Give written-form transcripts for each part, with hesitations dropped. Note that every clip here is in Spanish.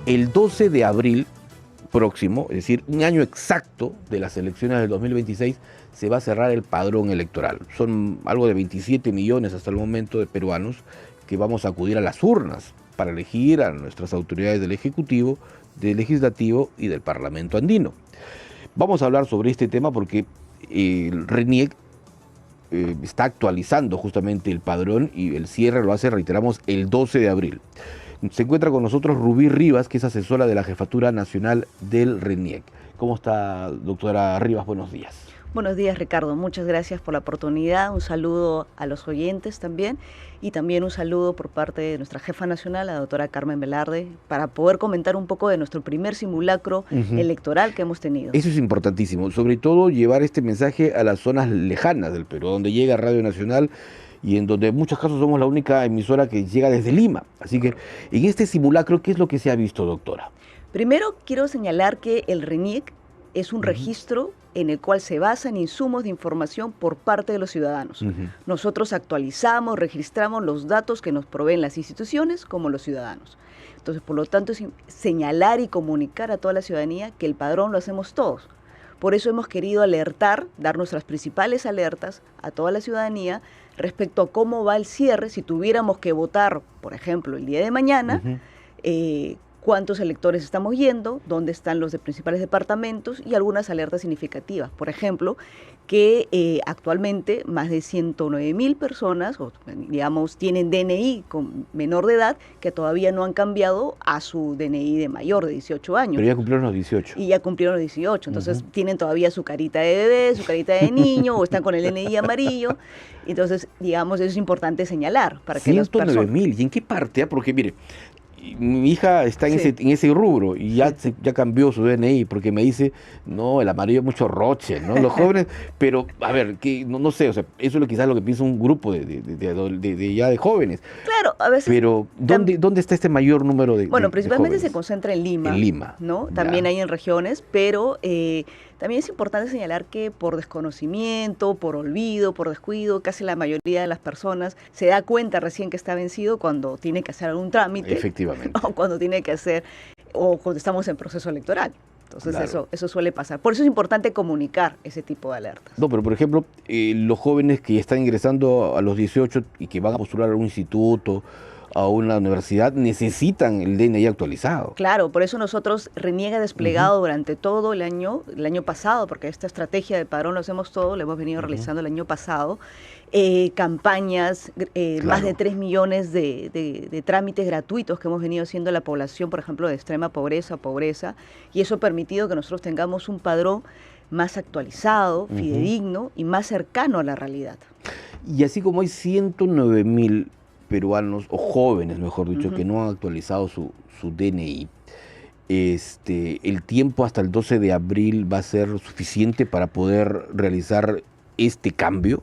El 12 de abril próximo, es decir, un año exacto de las elecciones del 2026, se va a cerrar el padrón electoral. Son algo de 27 millones hasta el momento de peruanos que vamos a acudir a las urnas para elegir a nuestras autoridades del Ejecutivo, del Legislativo y del Parlamento andino. Vamos a hablar sobre este tema porque el RENIEC está actualizando justamente el padrón y el cierre lo hace, reiteramos, el 12 de abril. Se encuentra con nosotros Rubí Rivas, que es asesora de la Jefatura Nacional del RENIEC. ¿Cómo está, doctora Rivas? Buenos días. Buenos días, Ricardo. Muchas gracias por la oportunidad. Un saludo a los oyentes también y también un saludo por parte de nuestra jefa nacional, la doctora Carmen Velarde, para poder comentar un poco de nuestro primer simulacro electoral que hemos tenido. Eso es importantísimo, sobre todo llevar este mensaje a las zonas lejanas del Perú, donde llega Radio Nacional y en donde en muchos casos somos la única emisora que llega desde Lima. Así que en este simulacro, ¿qué es lo que se ha visto, doctora? Primero quiero señalar que el RENIEC es un registro en el cual se basan insumos de información por parte de los ciudadanos. Nosotros actualizamos, registramos los datos que nos proveen las instituciones como los ciudadanos. Entonces, por lo tanto, es señalar y comunicar a toda la ciudadanía que el padrón lo hacemos todos. Por eso hemos querido alertar, dar nuestras principales alertas a toda la ciudadanía respecto a cómo va el cierre, si tuviéramos que votar, por ejemplo, el día de mañana, cuántos electores estamos yendo, dónde están los principales departamentos y algunas alertas significativas. Por ejemplo, que actualmente más de 109.000 personas, digamos, tienen DNI con menor de edad que todavía no han cambiado a su DNI de mayor, de 18 años. Pero ya cumplieron los 18. Y ya cumplieron los 18, entonces tienen todavía su carita de bebé, su carita de niño, o están con el DNI amarillo. Entonces, digamos, eso es importante señalar. Para que 109.000, ¿y en qué parte? Porque mire, mi hija está en ese rubro y ya cambió su DNI porque me dice, no, el amarillo es mucho roche, ¿no? Los jóvenes, pero a ver, que no sé, o sea, eso es quizás lo que piensa un grupo de jóvenes. Claro, a veces. Pero, ¿dónde está este mayor número de Bueno, principalmente jóvenes? se concentra en Lima. En Lima. ¿No? También hay en regiones, pero también es importante señalar que por desconocimiento, por olvido, por descuido, casi la mayoría de las personas se da cuenta recién que está vencido cuando tiene que hacer algún trámite. Efectivamente. O cuando tiene que hacer, o cuando estamos en proceso electoral. Entonces claro, eso suele pasar. Por eso es importante comunicar ese tipo de alertas. No, pero por ejemplo, los jóvenes que están ingresando a los 18 y que van a postular a un instituto, a una universidad, necesitan el DNI actualizado. Claro, por eso nosotros RENIEC ha desplegado durante todo el año pasado, porque esta estrategia del padrón lo hacemos todo, lo hemos venido realizando el año pasado, campañas, claro, más de 3 millones de trámites gratuitos que hemos venido haciendo a la población, por ejemplo, de extrema pobreza, y eso ha permitido que nosotros tengamos un padrón más actualizado, fidedigno y más cercano a la realidad. Y así como hay 109.000 peruanos, o jóvenes, mejor dicho, que no han actualizado su DNI, el tiempo hasta el 12 de abril va a ser suficiente para poder realizar este cambio.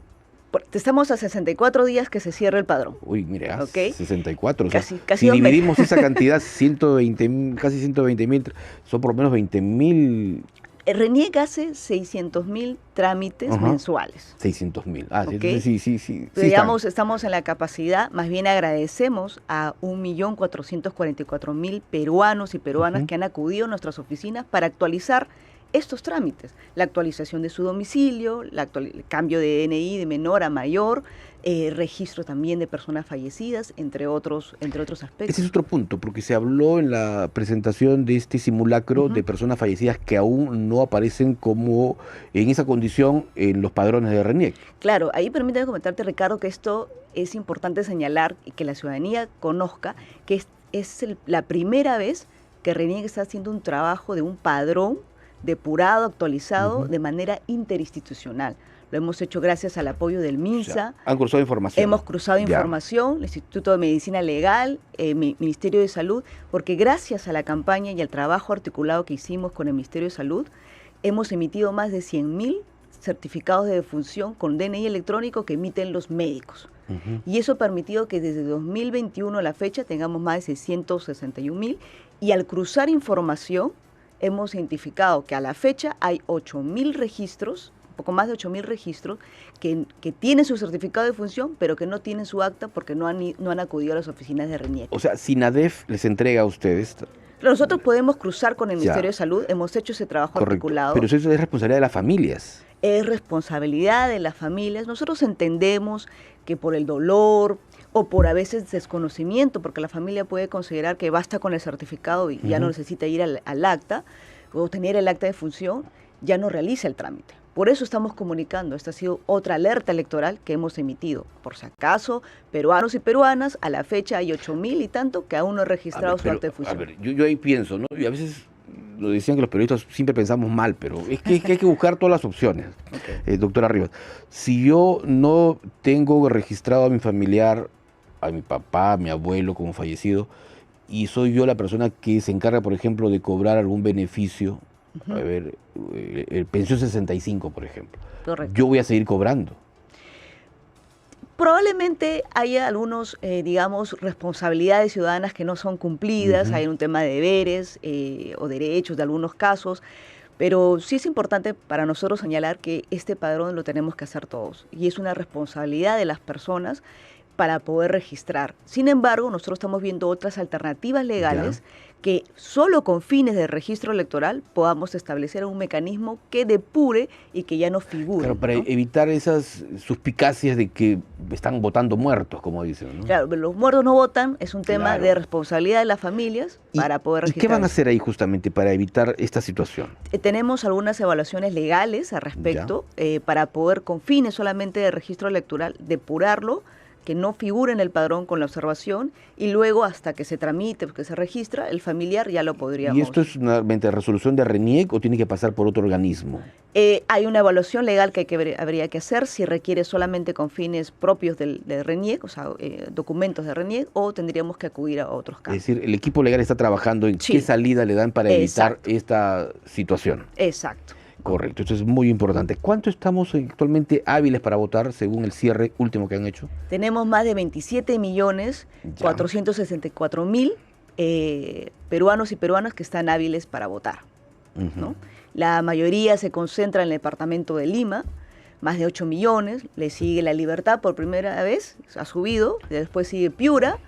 Estamos a 64 días que se cierra el padrón. Uy, mire, 64. Casi si dividimos esa cantidad, casi 120.000, son por lo menos 20.000. RENIEC hace 600.000 trámites mensuales. 600.000. ¿Okay? Sí. Digamos, estamos en la capacidad, más bien agradecemos a 1.444.000 peruanos y peruanas que han acudido a nuestras oficinas para actualizar estos trámites, la actualización de su domicilio, el cambio de DNI de menor a mayor, registro también de personas fallecidas, entre otros aspectos. Ese es otro punto, porque se habló en la presentación de este simulacro de personas fallecidas que aún no aparecen como en esa condición en los padrones de RENIEC. Claro, ahí permítame comentarte, Ricardo, que esto es importante señalar y que la ciudadanía conozca que es la primera vez que RENIEC está haciendo un trabajo de un padrón depurado, actualizado de manera interinstitucional. Lo hemos hecho gracias al apoyo del MINSA. O sea, han cruzado información. Hemos cruzado información, el Instituto de Medicina Legal, Ministerio de Salud, porque gracias a la campaña y al trabajo articulado que hicimos con el Ministerio de Salud, hemos emitido más de 100.000 certificados de defunción con DNI electrónico que emiten los médicos. Y eso ha permitido que desde 2021 a la fecha tengamos más de 661.000 y al cruzar información hemos identificado que a la fecha hay 8.000 registros, un poco más de 8.000 registros, que tienen su certificado de defunción, pero que no tienen su acta porque no han acudido a las oficinas de RENIEC. O sea, SINADEF les entrega a ustedes Nosotros podemos cruzar con el Ya. Ministerio de Salud, hemos hecho ese trabajo Correcto. articulado. Pero eso es responsabilidad de las familias. Es responsabilidad de las familias. Nosotros entendemos que por el dolor o por a veces desconocimiento, porque la familia puede considerar que basta con el certificado y ya no necesita ir al acta, o tener el acta de función, ya no realiza el trámite. Por eso estamos comunicando, esta ha sido otra alerta electoral que hemos emitido. Por si acaso, peruanos y peruanas, a la fecha hay 8.000 y tanto que aún no han registrado su acta de función. A ver, yo ahí pienso, ¿no? Y a veces lo decían que los periodistas siempre pensamos mal, pero es que hay que buscar todas las opciones. Doctora Rivas, si yo no tengo registrado a mi familiar, a mi papá, a mi abuelo como fallecido, y soy yo la persona que se encarga, por ejemplo, de cobrar algún beneficio, a ver, el pensión 65, por ejemplo, Correcto. yo voy a seguir cobrando. Probablemente haya algunos, digamos, responsabilidades ciudadanas que no son cumplidas, hay un tema de deberes o derechos de algunos casos, pero sí es importante para nosotros señalar que este padrón lo tenemos que hacer todos y es una responsabilidad de las personas para poder registrar. Sin embargo, nosotros estamos viendo otras alternativas legales que solo con fines de registro electoral podamos establecer un mecanismo que depure y que ya no figure. Claro, para ¿no? evitar esas suspicacias de que están votando muertos, como dicen, ¿no? Claro, los muertos no votan, es un tema Claro. de responsabilidad de las familias para poder ¿Y registrar. qué van a eso. hacer ahí justamente para evitar esta situación? Tenemos algunas evaluaciones legales al respecto para poder, con fines solamente de registro electoral, depurarlo, que no figure en el padrón con la observación y luego hasta que se tramite, que se registra, el familiar ya lo podríamos. ¿Y esto es una resolución de RENIEC o tiene que pasar por otro organismo? Hay una evaluación legal que habría que hacer si requiere solamente con fines propios de RENIEC, o sea, documentos de RENIEC, o tendríamos que acudir a otros Es casos. decir, el equipo legal está trabajando en Sí. qué salida le dan para evitar Exacto. esta situación. Exacto. Correcto, esto es muy importante. ¿Cuánto estamos actualmente hábiles para votar según el cierre último que han hecho? Tenemos más de 27.464.000 peruanos y peruanas que están hábiles para votar, ¿no? La mayoría se concentra en el departamento de Lima, más de 8 millones, le sigue La Libertad por primera vez, ha subido, después sigue Piura,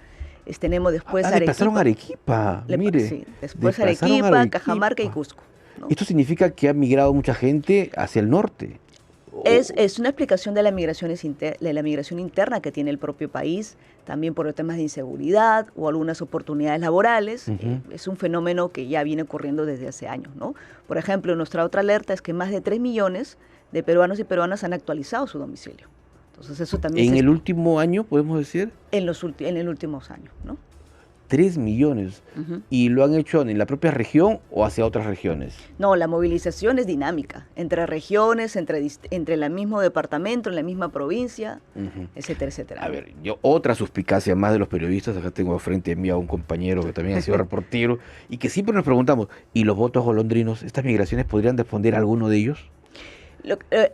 tenemos después le pasaron a Arequipa, mire. Sí, después desplazaron a Arequipa, Cajamarca y Cusco. ¿no? Esto significa que ha migrado mucha gente hacia el norte. Es una explicación de la migración interna que tiene el propio país, también por los temas de inseguridad o algunas oportunidades laborales. Es un fenómeno que ya viene ocurriendo desde hace años, ¿no? Por ejemplo, nuestra otra alerta es que más de 3 millones de peruanos y peruanas han actualizado su domicilio. Entonces eso también ¿En el último año, podemos decir? en los últimos años, ¿no? 3 millones. ¿Y lo han hecho en la propia región o hacia otras regiones? No, la movilización es dinámica, entre regiones, entre el mismo departamento, en la misma provincia, etcétera, etcétera. A ver, yo otra suspicacia más de los periodistas, acá tengo frente a mí a un compañero que también ha sido reportero, y que siempre nos preguntamos, ¿y los votos golondrinos, estas migraciones podrían responder a alguno de ellos?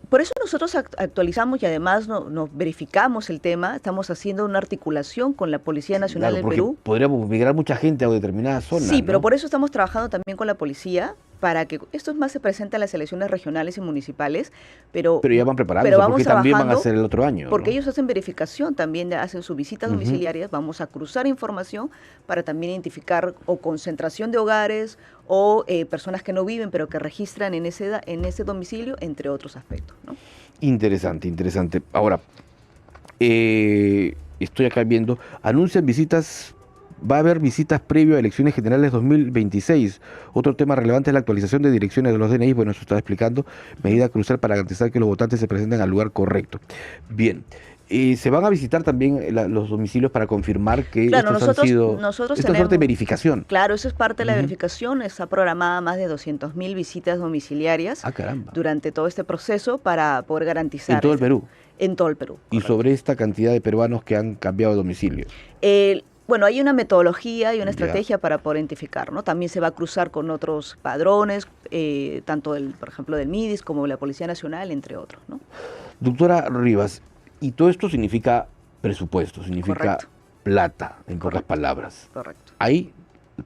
Por eso nosotros actualizamos y además nos verificamos el tema, estamos haciendo una articulación con la Policía Nacional del Perú. Podría migrar mucha gente a determinada zona. Sí, ¿no? pero por eso estamos trabajando también con la policía, para que esto más se presenta en las elecciones regionales y municipales, pero ya van preparando, porque también van a hacer el otro año. Porque ¿no? ellos hacen verificación, también hacen sus visitas domiciliarias, vamos a cruzar información para también identificar o concentración de hogares o personas que no viven pero que registran en ese domicilio, entre otros aspectos, ¿no? Interesante, interesante. Ahora, estoy acá viendo, anuncian visitas. Va a haber visitas previo a elecciones generales 2026. Otro tema relevante es la actualización de direcciones de los DNI. Bueno, eso estaba explicando. Medida crucial para garantizar que los votantes se presenten al lugar correcto. Bien. Se van a visitar también los domicilios para confirmar que estos han sido... Esta suerte de verificación. Claro, eso es parte de la verificación. Está programada más de 200.000 visitas domiciliarias durante todo este proceso para poder garantizar... ¿En todo el Perú? En todo el Perú. Y sobre esta cantidad de peruanos que han cambiado de domicilio. Bueno, hay una metodología y una estrategia para poder identificar, ¿no? También se va a cruzar con otros padrones, tanto, por ejemplo, del MIDIS como de la Policía Nacional, entre otros, ¿no? Doctora Rivas, y todo esto significa presupuesto, significa plata, en pocas palabras. Correcto. ¿Hay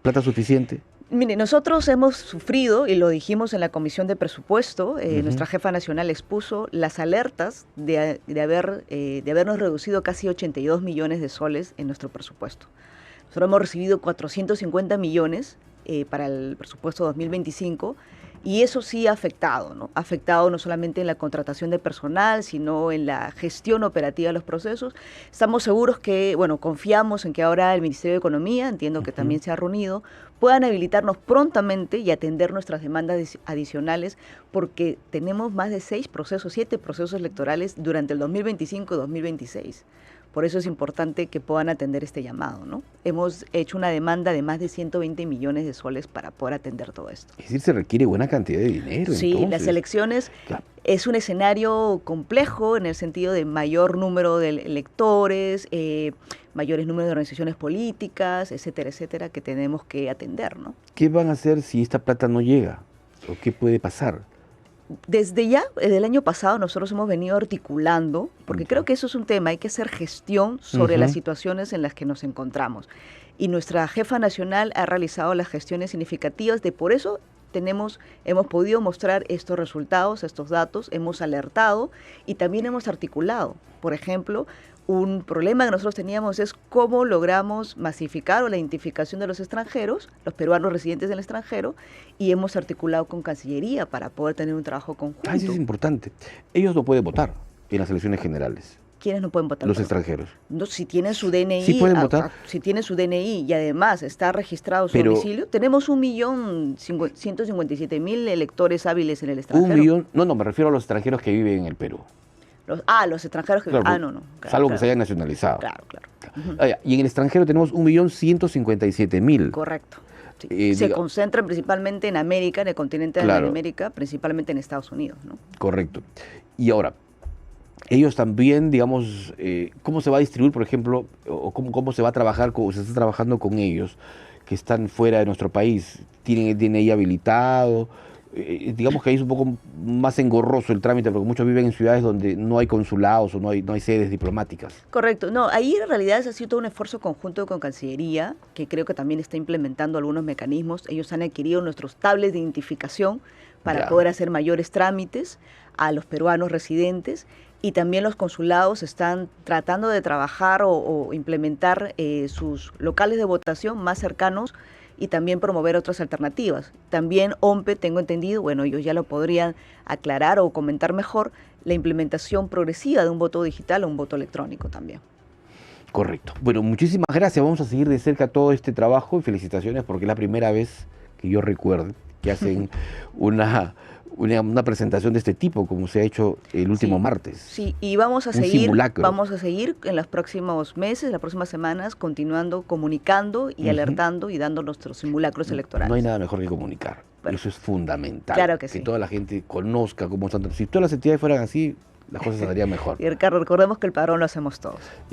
plata suficiente? Mire, nosotros hemos sufrido, y lo dijimos en la Comisión de Presupuesto, nuestra jefa nacional expuso las alertas de habernos reducido casi 82 millones de soles en nuestro presupuesto. Nosotros hemos recibido 450 millones para el presupuesto 2025. Y eso sí ha afectado, ¿no? Ha afectado no solamente en la contratación de personal, sino en la gestión operativa de los procesos. Estamos seguros que, bueno, confiamos en que ahora el Ministerio de Economía, entiendo que también se ha reunido, puedan habilitarnos prontamente y atender nuestras demandas adicionales, porque tenemos más de 7 procesos electorales durante el 2025 y 2026. Por eso es importante que puedan atender este llamado, ¿no? Hemos hecho una demanda de más de 120 millones de soles para poder atender todo esto. Es decir, se requiere buena cantidad de dinero. Sí, entonces. las elecciones Claro. es un escenario complejo en el sentido de mayor número de electores, mayores números de organizaciones políticas, etcétera, que tenemos que atender, ¿no? ¿Qué van a hacer si esta plata no llega? ¿O qué puede pasar? Desde ya, desde el año pasado, nosotros hemos venido articulando, porque creo que eso es un tema, hay que hacer gestión sobre las situaciones en las que nos encontramos. Y nuestra jefa nacional ha realizado las gestiones significativas, por eso hemos podido mostrar estos resultados, estos datos, hemos alertado y también hemos articulado. Por ejemplo, un problema que nosotros teníamos es cómo logramos masificar o la identificación de los extranjeros, los peruanos residentes en el extranjero, y hemos articulado con Cancillería para poder tener un trabajo conjunto. Eso es importante. Ellos no pueden votar en las elecciones generales. ¿Quiénes no pueden votar? Los extranjeros. No, si tienen su DNI, ¿Sí pueden votar? Si tienen su DNI y además está registrado su domicilio, tenemos 1.157.000 electores hábiles en el extranjero. 1 millón, no, me refiero a los extranjeros que viven en el Perú. Los extranjeros que... Claro, no. Salvo que se hayan nacionalizado. Claro. Y en el extranjero tenemos 1.157.000. Correcto. Sí. Se concentran principalmente en América, en el continente de América, principalmente en Estados Unidos, ¿no? Correcto. Y ahora, ellos también, digamos, ¿cómo se va a distribuir, por ejemplo, o cómo se va a trabajar, o se está trabajando con ellos que están fuera de nuestro país? ¿Tienen el DNI habilitado? Digamos que ahí es un poco más engorroso el trámite, porque muchos viven en ciudades donde no hay consulados o no hay sedes diplomáticas. Correcto. No, ahí en realidad ha sido todo un esfuerzo conjunto con Cancillería, que creo que también está implementando algunos mecanismos. Ellos han adquirido nuestros tablets de identificación para poder hacer mayores trámites a los peruanos residentes, y también los consulados están tratando de trabajar o implementar sus locales de votación más cercanos y también promover otras alternativas. También OMPE, tengo entendido, bueno, ellos ya lo podrían aclarar o comentar mejor, la implementación progresiva de un voto digital o un voto electrónico también. Correcto. Bueno, muchísimas gracias. Vamos a seguir de cerca todo este trabajo y felicitaciones porque es la primera vez que yo recuerdo que hacen una presentación de este tipo, como se ha hecho el último martes. Sí, y vamos a seguir en los próximos meses, las próximas semanas, continuando comunicando y alertando y dando nuestros simulacros electorales. No hay nada mejor que comunicar. Bueno, eso es fundamental. Claro que sí. Que toda la gente conozca cómo están. Si todas las entidades fueran así, las cosas andarían mejor. Y Ricardo, recordemos que el padrón lo hacemos todos.